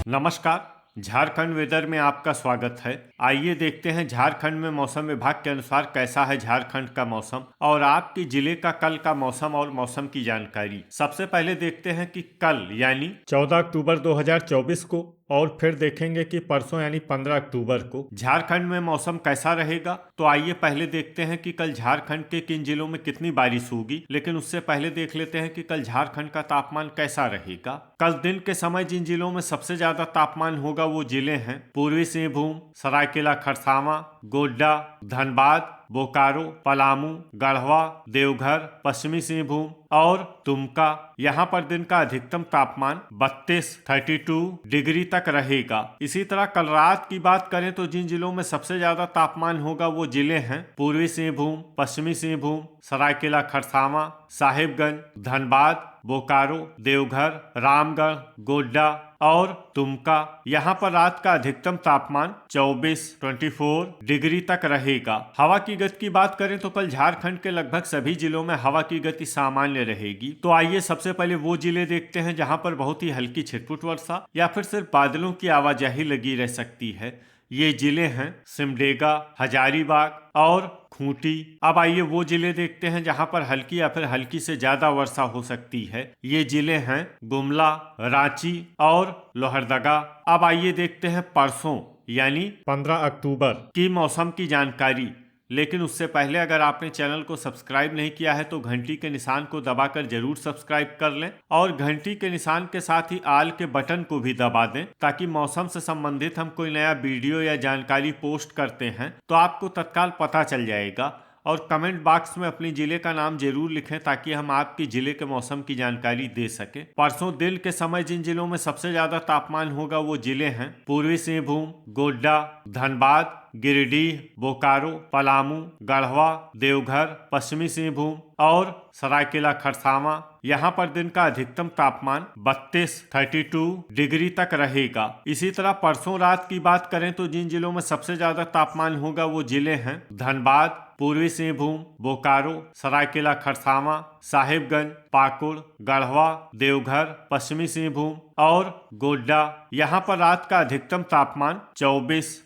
नमस्कार। झारखंड वेदर में आपका स्वागत है। आइए देखते हैं झारखंड में मौसम विभाग के अनुसार कैसा है झारखंड का मौसम और आपके जिले का कल का मौसम और मौसम की जानकारी। सबसे पहले देखते हैं कि कल यानी 14 अक्टूबर 2024 को और फिर देखेंगे कि परसों यानी 15 अक्टूबर को झारखंड में मौसम कैसा रहेगा। तो आइए पहले देखते हैं कि कल झारखंड के किन जिलों में कितनी बारिश होगी, लेकिन उससे पहले देख लेते हैं कि कल झारखंड का तापमान कैसा रहेगा। कल दिन के समय जिन जिलों में सबसे ज्यादा तापमान होगा वो जिले हैं पूर्वी सिंहभूम, सरायकेला खरसावां, गोड्डा, धनबाद, बोकारो, पलामू, गढ़वा, देवघर, पश्चिमी सिंहभूम और दुमका। यहाँ पर दिन का अधिकतम तापमान 32 डिग्री तक रहेगा। इसी तरह कल रात की बात करें तो जिन जिलों में सबसे ज्यादा तापमान होगा वो जिले हैं पूर्वी सिंहभूम, पश्चिमी सिंहभूम, सरायकेला खरसावां, साहिबगंज, धनबाद, बोकारो, देवघर, रामगढ़, गोड्डा और दुमका। यहाँ पर रात का अधिकतम तापमान 24 डिग्री तक रहेगा। हवा की गति की बात करें तो कल झारखंड के लगभग सभी जिलों में हवा की गति सामान्य रहेगी। तो आइए सबसे पहले वो जिले देखते हैं जहाँ पर बहुत ही हल्की छिटपुट वर्षा या फिर सिर्फ बादलों की आवाजाही लगी रह सकती है। ये जिले हैं सिमडेगा, हजारीबाग और खूंटी। अब आइए वो जिले देखते हैं जहां पर हल्की या फिर हल्की से ज्यादा वर्षा हो सकती है। ये जिले हैं गुमला, रांची और लोहरदगा। अब आइए देखते हैं परसों यानी 15 अक्टूबर की मौसम की जानकारी। लेकिन उससे पहले अगर आपने चैनल को सब्सक्राइब नहीं किया है तो घंटी के निशान को दबाकर जरूर सब्सक्राइब कर लें और घंटी के निशान के साथ ही आल के बटन को भी दबा दें ताकि मौसम से संबंधित हम कोई नया वीडियो या जानकारी पोस्ट करते हैं तो आपको तत्काल पता चल जाएगा। और कमेंट बॉक्स में अपने जिले का नाम जरूर लिखें ताकि हम आपके जिले के मौसम की जानकारी दे सकें। परसों दिन के समय जिन जिलों में सबसे ज्यादा तापमान होगा वो जिले हैं पूर्वी सिंहभूम, गोड्डा, धनबाद, गिरिडीह, बोकारो, पलामू, गढ़वा, देवघर, पश्चिमी सिंहभूम और सरायकेला खरसावां। यहाँ पर दिन का अधिकतम तापमान 32 डिग्री तक रहेगा। इसी तरह परसों रात की बात करें तो जिन जिलों में सबसे ज्यादा तापमान होगा वो जिले हैं धनबाद, पूर्वी सिंहभूम, बोकारो, सरायकेला खरसावां, साहिबगंज, पाकुड़, गढ़वा, देवघर, पश्चिमी सिंहभूम और गोड्डा। यहाँ पर रात का अधिकतम तापमान 24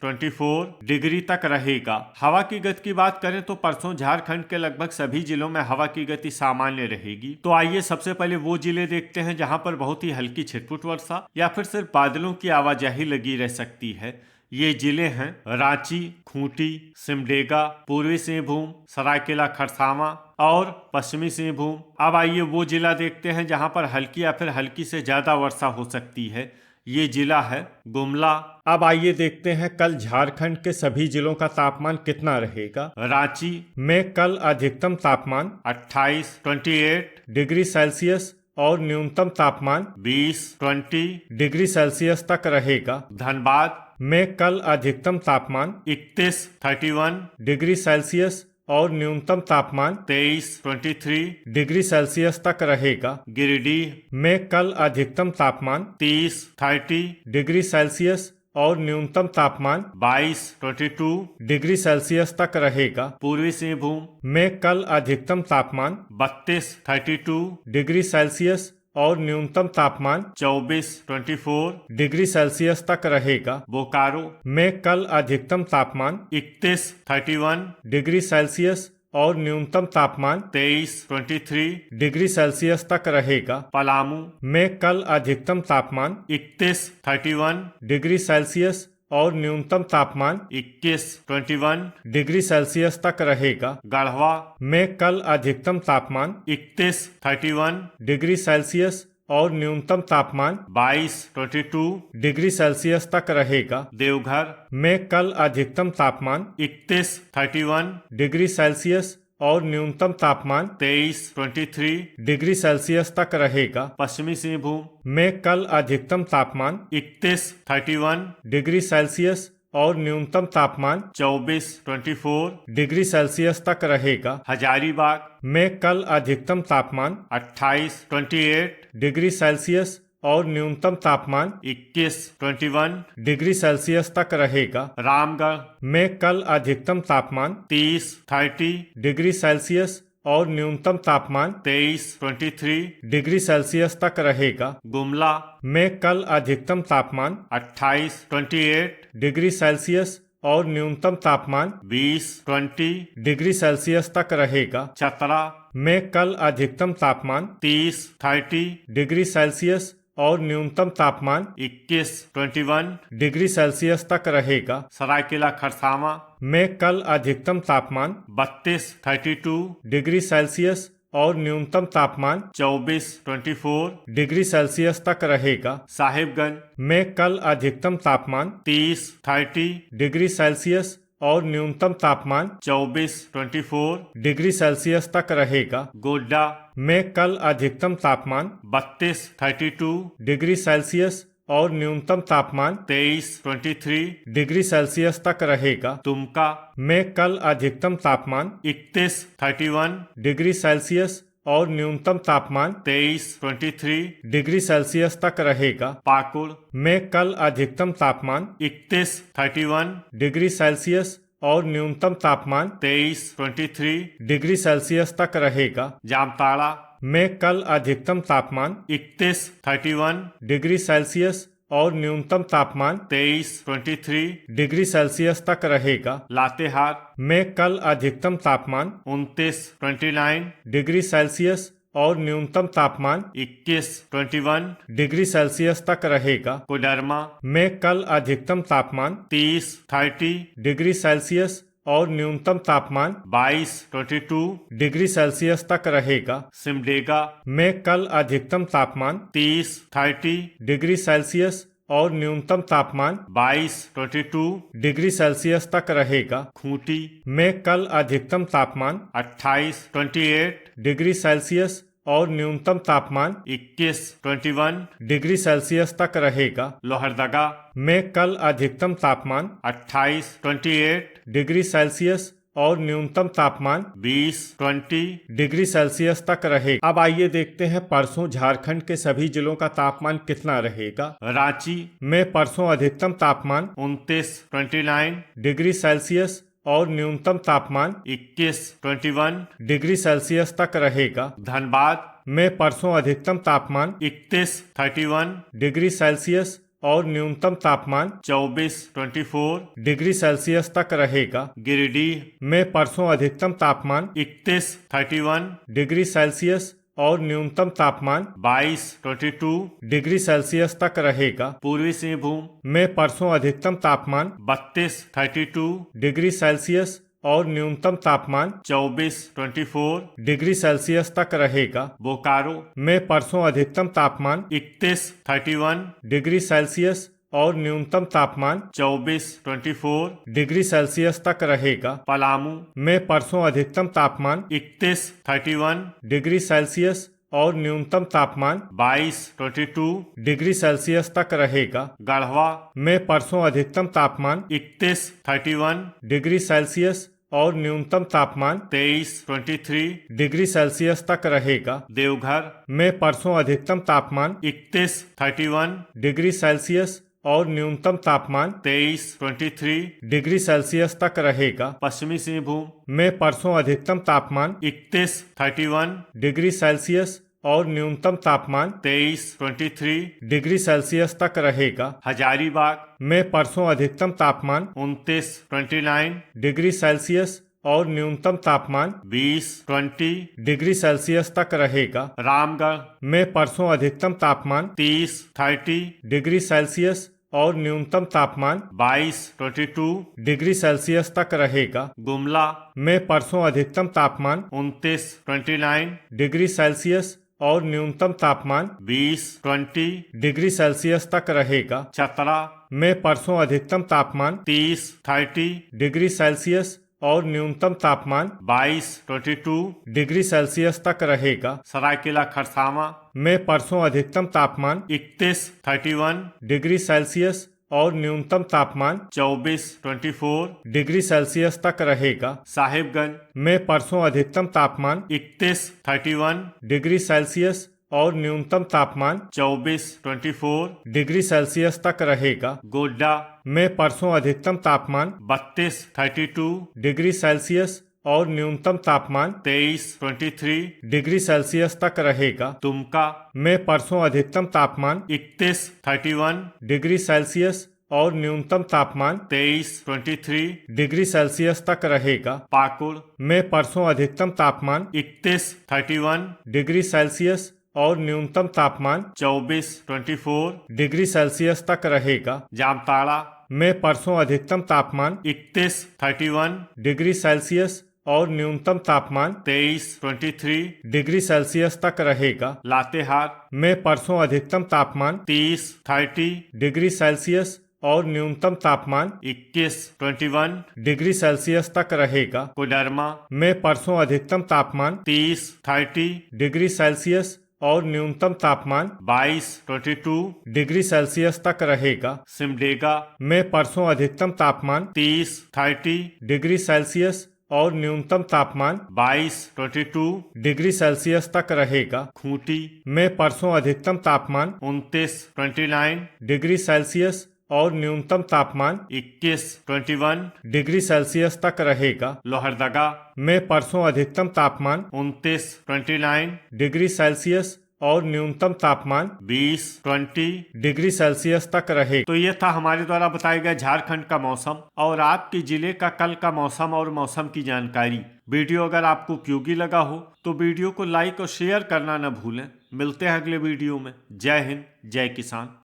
डिग्री तक रहेगा। हवा की गति की बात करें तो परसों झारखंड के लगभग सभी जिलों में हवा की गति सामान्य रहेगी। तो आइए सबसे पहले वो जिले देखते हैं जहाँ पर बहुत ही हल्की छिटपुट वर्षा या फिर सिर्फ बादलों की आवाजाही लगी रह सकती है। ये जिले हैं रांची, खूंटी, सिमडेगा, पूर्वी सिंहभूम, सरायकेला खरसावां और पश्चिमी सिंहभूम। अब आइए वो जिला देखते हैं जहां पर हल्की या फिर हल्की से ज्यादा वर्षा हो सकती है। ये जिला है गुमला। अब आइए देखते हैं कल झारखंड के सभी जिलों का तापमान कितना रहेगा। रांची में कल अधिकतम तापमान 28 डिग्री सेल्सियस और न्यूनतम तापमान 20 डिग्री सेल्सियस तक रहेगा। धनबाद में कल अधिकतम तापमान 31 डिग्री सेल्सियस और न्यूनतम तापमान 23 डिग्री सेल्सियस तक रहेगा। गिरिडीह में कल अधिकतम तापमान 30 डिग्री सेल्सियस और न्यूनतम तापमान 22 डिग्री सेल्सियस तक रहेगा। पूर्वी सिंहभूम में कल अधिकतम तापमान 32 डिग्री सेल्सियस और न्यूनतम तापमान 24 डिग्री सेल्सियस तक रहेगा। बोकारो में कल अधिकतम तापमान 31 डिग्री सेल्सियस और न्यूनतम तापमान 23 डिग्री सेल्सियस तक रहेगा। पलामू में कल अधिकतम तापमान 31 डिग्री सेल्सियस और न्यूनतम तापमान 21 डिग्री सेल्सियस तक रहेगा। गढ़वा में कल अधिकतम तापमान 31 डिग्री सेल्सियस और न्यूनतम तापमान 22 डिग्री सेल्सियस तक रहेगा। देवघर में कल अधिकतम तापमान 31 डिग्री सेल्सियस और न्यूनतम तापमान 23 डिग्री सेल्सियस तक रहेगा। पश्चिमी सिंहभूम में कल अधिकतम तापमान 31 डिग्री सेल्सियस और न्यूनतम तापमान 24 डिग्री सेल्सियस तक रहेगा। हजारीबाग में कल अधिकतम तापमान 28 डिग्री सेल्सियस और न्यूनतम तापमान 21 डिग्री सेल्सियस तक रहेगा। रामगढ़ में कल अधिकतम तापमान 30 डिग्री सेल्सियस और न्यूनतम तापमान 23 डिग्री सेल्सियस तक रहेगा। गुमला में कल अधिकतम तापमान 28 डिग्री सेल्सियस और न्यूनतम तापमान 20 डिग्री सेल्सियस तक रहेगा। चतरा में कल अधिकतम तापमान 30 डिग्री सेल्सियस और न्यूनतम तापमान 21 डिग्री सेल्सियस तक रहेगा। सरायकेला खरसावां में कल अधिकतम तापमान 32 डिग्री सेल्सियस और न्यूनतम तापमान 24 डिग्री सेल्सियस तक रहेगा। साहिबगंज में कल अधिकतम तापमान 30 डिग्री सेल्सियस और न्यूनतम तापमान 24 डिग्री सेल्सियस तक रहेगा। गोड्डा में कल अधिकतम तापमान 32 डिग्री सेल्सियस और न्यूनतम तापमान 23 डिग्री सेल्सियस तक रहेगा। दुमका में कल अधिकतम तापमान 31 डिग्री सेल्सियस और न्यूनतम तापमान 23 डिग्री सेल्सियस तक रहेगा। पाकुड़ में कल अधिकतम तापमान 31 डिग्री सेल्सियस और न्यूनतम तापमान 23 डिग्री सेल्सियस तक रहेगा। जामताड़ा में कल अधिकतम तापमान 31 डिग्री सेल्सियस और न्यूनतम तापमान 23 डिग्री सेल्सियस तक रहेगा। लातेहार में कल अधिकतम तापमान 29 डिग्री सेल्सियस और न्यूनतम तापमान 21 डिग्री सेल्सियस तक रहेगा। कोडरमा में कल अधिकतम तापमान 30 डिग्री सेल्सियस और न्यूनतम तापमान 22 डिग्री सेल्सियस तक रहेगा। सिमडेगा में कल अधिकतम तापमान 30 डिग्री सेल्सियस और न्यूनतम तापमान 22 डिग्री सेल्सियस तक रहेगा। खूंटी में कल अधिकतम तापमान 28 डिग्री सेल्सियस और न्यूनतम तापमान 21 डिग्री सेल्सियस तक रहेगा। लोहरदगा में कल अधिकतम तापमान 28 डिग्री सेल्सियस और न्यूनतम तापमान 20 डिग्री सेल्सियस तक रहेगा। अब आइए देखते हैं परसों झारखंड के सभी जिलों का तापमान कितना रहेगा। रांची में परसों अधिकतम तापमान 29 डिग्री सेल्सियस और न्यूनतम तापमान 21 डिग्री सेल्सियस तक रहेगा। धनबाद में परसों अधिकतम तापमान 31 डिग्री सेल्सियस और न्यूनतम तापमान 24 डिग्री सेल्सियस तक रहेगा। गिरिडीह में परसों अधिकतम तापमान 31 डिग्री सेल्सियस और न्यूनतम तापमान 22 डिग्री सेल्सियस तक रहेगा। पूर्वी सिंहभूम में परसों अधिकतम तापमान 32 डिग्री सेल्सियस और न्यूनतम तापमान 24 डिग्री सेल्सियस तक रहेगा। बोकारो में परसों अधिकतम तापमान 31 डिग्री सेल्सियस और न्यूनतम तापमान 24 डिग्री सेल्सियस तक रहेगा। पलामू में परसों अधिकतम तापमान 31 डिग्री सेल्सियस और न्यूनतम तापमान 22 डिग्री सेल्सियस तक रहेगा। गढ़वा में परसों अधिकतम तापमान 31 डिग्री सेल्सियस और न्यूनतम तापमान 23 डिग्री सेल्सियस तक रहेगा। देवघर में परसों अधिकतम तापमान 31 डिग्री सेल्सियस और न्यूनतम तापमान 23 डिग्री सेल्सियस तक रहेगा। पश्चिमी सिंहभूम में परसों अधिकतम तापमान 31 डिग्री सेल्सियस और न्यूनतम तापमान 23 डिग्री सेल्सियस तक रहेगा। हजारीबाग में परसों अधिकतम तापमान 29 डिग्री सेल्सियस और न्यूनतम तापमान 20 डिग्री सेल्सियस तक रहेगा। रामगढ़ में परसों अधिकतम तापमान 30 डिग्री सेल्सियस और न्यूनतम तापमान 22 डिग्री सेल्सियस तक रहेगा। गुमला में परसों अधिकतम तापमान 29 डिग्री सेल्सियस और न्यूनतम तापमान 20 डिग्री सेल्सियस तक रहेगा। चतरा में परसों अधिकतम तापमान 30 डिग्री सेल्सियस और न्यूनतम तापमान 22 डिग्री सेल्सियस तक रहेगा। सरायकेला खरसावां में परसों अधिकतम तापमान 31 डिग्री सेल्सियस और न्यूनतम तापमान 24 डिग्री सेल्सियस तक रहेगा। साहिबगंज में परसों अधिकतम तापमान 31 डिग्री सेल्सियस और न्यूनतम तापमान 24 डिग्री सेल्सियस तक रहेगा। गोड्डा में परसों अधिकतम तापमान 32 डिग्री सेल्सियस और न्यूनतम तापमान 23 डिग्री सेल्सियस तक रहेगा। दुमका में परसों अधिकतम तापमान 31 डिग्री सेल्सियस और न्यूनतम तापमान 23 डिग्री सेल्सियस तक रहेगा। पाकुड़ में परसों अधिकतम तापमान 31 डिग्री सेल्सियस और न्यूनतम तापमान 24 डिग्री सेल्सियस तक रहेगा। जामताड़ा में परसों अधिकतम तापमान 31 डिग्री सेल्सियस और न्यूनतम तापमान 23 डिग्री सेल्सियस तक रहेगा। लातेहार में परसों अधिकतम तापमान 30 डिग्री सेल्सियस और न्यूनतम तापमान 21 डिग्री सेल्सियस तक रहेगा। कोडरमा में परसों अधिकतम तापमान 30 डिग्री सेल्सियस और न्यूनतम तापमान 22 डिग्री सेल्सियस तक रहेगा। सिमडेगा में परसों अधिकतम तापमान 30 डिग्री सेल्सियस और न्यूनतम तापमान 22 डिग्री सेल्सियस तक रहेगा। खूंटी में परसों अधिकतम तापमान 29 डिग्री सेल्सियस और न्यूनतम तापमान 21 डिग्री सेल्सियस तक रहेगा। लोहरदगा में परसों अधिकतम तापमान 29 डिग्री सेल्सियस और न्यूनतम तापमान 20 डिग्री सेल्सियस तक रहे। तो ये था हमारे द्वारा बताया गया झारखंड का मौसम और आपके जिले का कल का मौसम और मौसम की जानकारी। वीडियो अगर आपको उपयोगी लगा हो तो वीडियो को लाइक और शेयर करना न भूलें। मिलते हैं अगले वीडियो में। जय हिंद, जय किसान।